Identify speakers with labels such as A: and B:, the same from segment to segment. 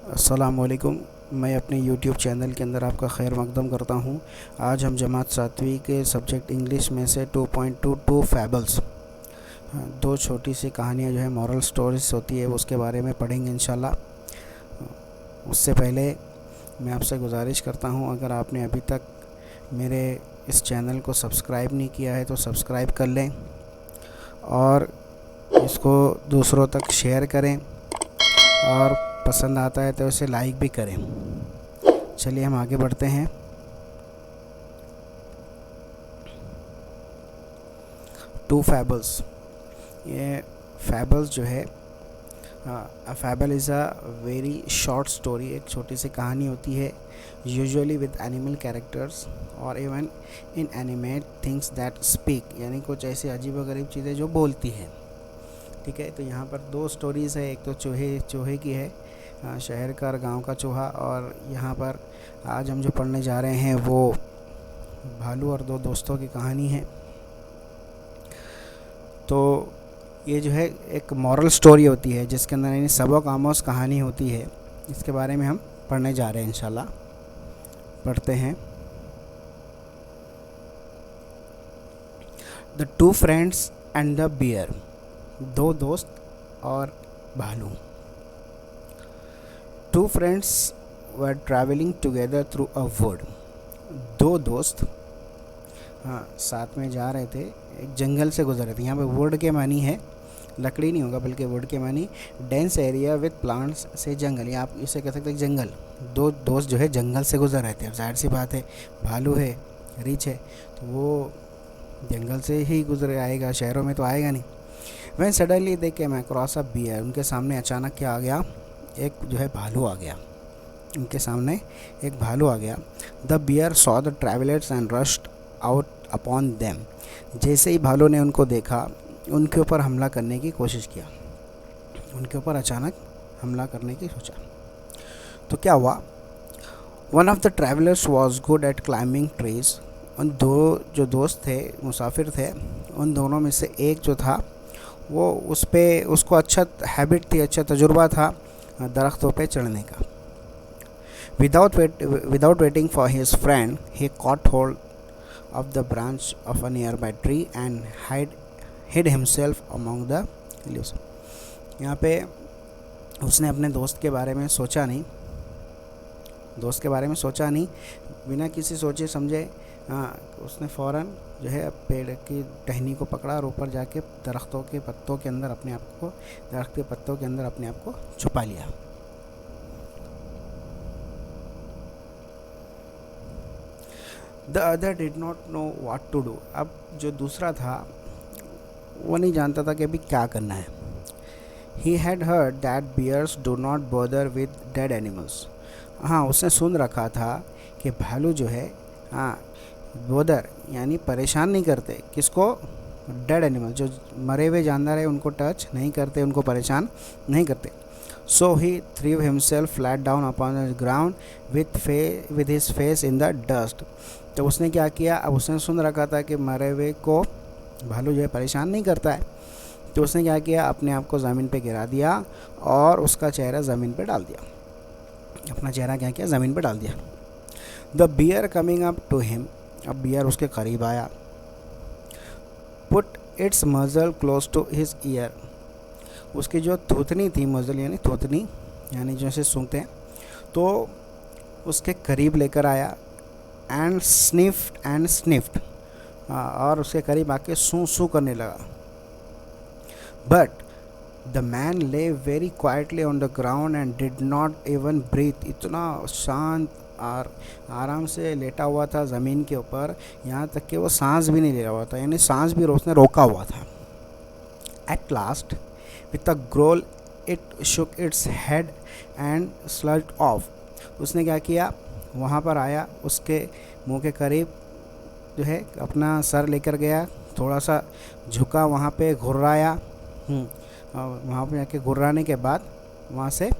A: अस्सलामुअलैकुम। मैं अपने यूट्यूब चैनल के अंदर आपका खैर मकदम करता हूँ। आज हम जमात सातवीं के सब्जेक्ट इंग्लिश में से 2.22 फैबल्स, दो छोटी सी कहानियाँ जो है मॉरल स्टोरीज होती है उसके बारे में पढ़ेंगे इंशाल्लाह। उससे पहले मैं आपसे गुजारिश करता हूँ, अगर आपने अभी तक मेरे इस चैनल को सब्सक्राइब नहीं किया है तो सब्सक्राइब कर लें और इसको दूसरों तक शेयर करें और पसंद आता है तो इसे लाइक भी करें। चलिए हम आगे बढ़ते हैं। टू फैबल्स, ये फैबल्स जो है, fable is a very short story, एक छोटी सी कहानी होती है, यूजुअली विद एनिमल कैरेक्टर्स और even inanimate things that speak, यानी कुछ ऐसी अजीबोगरीब चीज़ें जो बोलती हैं। ठीक है, तो यहाँ पर दो स्टोरीज़ है, एक तो चूहे की है, शहर का और गाँव का चूहा, और यहाँ पर आज हम जो पढ़ने जा रहे हैं वो भालू और दो दोस्तों की कहानी है। तो ये जो है एक मॉरल स्टोरी होती है जिसके अंदर यानी सबक आमोज कहानी होती है, इसके बारे में हम पढ़ने जा रहे हैं इंशाल्लाह। पढ़ते हैं। The two friends and the bear, दो दोस्त और भालू। Two friends were travelling together through a wood, दो दोस्त साथ में जा रहे थे, एक जंगल से गुजर रहे थे। यहाँ पे वुड के मानी है लकड़ी नहीं होगा बल्कि वुड के मानी डेंस एरिया विद प्लांट्स से जंगल, या आप इसे कह सकते हैं जंगल। दो दोस्त जो है जंगल से गुजर रहे थे। अब जाहिर सी बात है, भालू है, रीछ है, तो वो जंगल से ही गुजर आएगा, शहरों में तो आएगा नहीं। वहीं suddenly they came across a bear, उनके सामने अचानक क्या आ गया, एक जो है भालू आ गया। उनके सामने एक भालू आ गया। The bear saw the travellers and rushed out upon them, जैसे ही भालू ने उनको देखा उनके ऊपर हमला करने की कोशिश किया, उनके ऊपर अचानक हमला करने की सोचा। तो क्या हुआ, one of the travellers was good at climbing trees, उन दो जो दोस्त थे, मुसाफिर थे, उन दोनों में से एक जो था वो उसको अच्छा हैबिट थी, अच्छा तजुर्बा था दरख्तों पे चढ़ने का। Without waiting for his friend he cot hold of the branch of a nearby tree and hid himself among the leaves। यहाँ पे उसने अपने दोस्त के बारे में सोचा नहीं, बिना किसी सोचे समझे उसने फ़ौरन जो है पेड़ की टहनी को पकड़ा और ऊपर जाके दरख्त के पत्तों के अंदर अपने आप को छुपा लिया। The other did not know what to do, अब जो दूसरा था वो नहीं जानता था कि अभी क्या करना है। He had heard that bears do not bother with dead animals, हाँ उसने सुन रखा था कि भालू जो है बॉदर यानी परेशान नहीं करते, किसको, डेड एनिमल, जो मरे हुए जानवर है उनको टच नहीं करते, उनको परेशान नहीं करते। So he threw himself flat down upon the ground with his face in the dust. तो उसने क्या किया, अब उसने सुन रखा था कि मरे हुए को भालू जो है परेशान नहीं करता है, तो उसने क्या किया, अपने आप को ज़मीन पे गिरा दिया और उसका चेहरा ज़मीन पे डाल दिया, अपना चेहरा क्या किया, ज़मीन पे डाल दिया। The bear coming up to him, अब बियर उसके करीब आया। Put its muzzle close to his ear, उसकी जो थूथनी थी, मजल यानी थूथनी यानी जैसे सूंघते हैं, तो उसके करीब लेकर आया। एंड स्निफ्ड, और उसके करीब आके सूं करने लगा। But the man lay very quietly on the ground and did not even breathe, इतना शांत और आराम से लेटा हुआ था ज़मीन के ऊपर, यहाँ तक कि वो सांस भी नहीं ले रहा हुआ था, यानी सांस भी उसने रोका हुआ था। At last with a growl it shook its head and slouched off, उसने क्या किया, वहाँ पर आया, उसके मुंह के करीब जो है अपना सर लेकर गया, थोड़ा सा झुका, वहाँ पे घुर्राया, और वहाँ पे जाके घुर्राने के बाद वहाँ से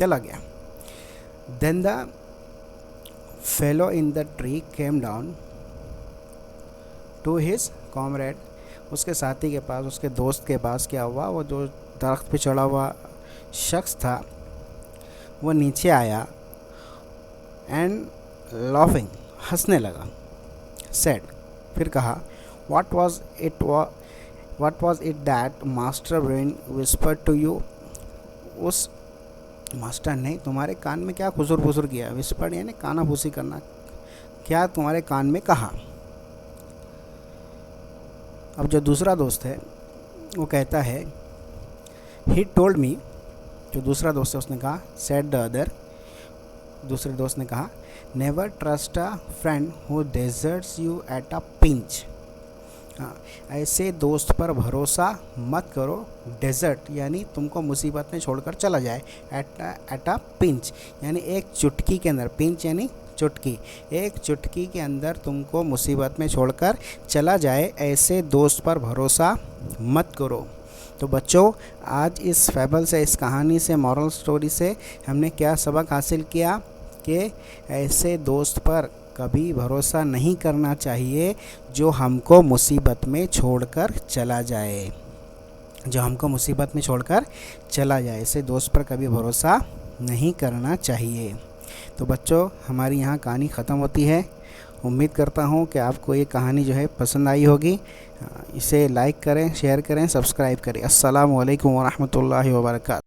A: चला गया। Then the fellow in the tree came down to his comrade, उसके साथी के पास, उसके दोस्त के पास क्या हुआ, वो जो दरख्त पे चढ़ा हुआ शख्स था वो नीचे आया एंड लाफिंग, हंसने लगा। सेड, फिर कहा, what was it that master brain whispered to you. उस मास्टर ने तुम्हारे कान में क्या खुसुर फुसुर किया। विस्पर्ड यानी काना फूसी करना, क्या तुम्हारे कान में कहा। अब जो दूसरा दोस्त है वो कहता है, ही टोल्ड मी, जो दूसरा दोस्त है उसने कहा, सेड द अदर, दूसरे दोस्त ने कहा, never trust a friend who deserts you at a pinch. हाँ, ऐसे दोस्त पर भरोसा मत करो। डेजर्ट यानी तुमको मुसीबत में छोड़कर चला जाए। एट अ पिंच यानी एक चुटकी के अंदर, पिंच यानी चुटकी, एक चुटकी के अंदर तुमको मुसीबत में छोड़कर चला जाए, ऐसे दोस्त पर भरोसा मत करो। तो बच्चों, आज इस फैबल से, इस कहानी से, मॉरल स्टोरी से हमने क्या सबक हासिल किया कि ऐसे दोस्त पर कभी भरोसा नहीं करना चाहिए जो हमको मुसीबत में छोड़कर चला जाए, जो हमको मुसीबत में छोड़कर चला जाए। ऐसे दोस्त पर कभी भरोसा नहीं करना चाहिए। तो बच्चों, हमारी यहाँ कहानी ख़त्म होती है। उम्मीद करता हूँ कि आपको ये कहानी जो है पसंद आई होगी। इसे लाइक करें, शेयर करें, सब्सक्राइब करें। अस्सलामु अलैकुम व रहमतुल्लाहि व बरकातहू।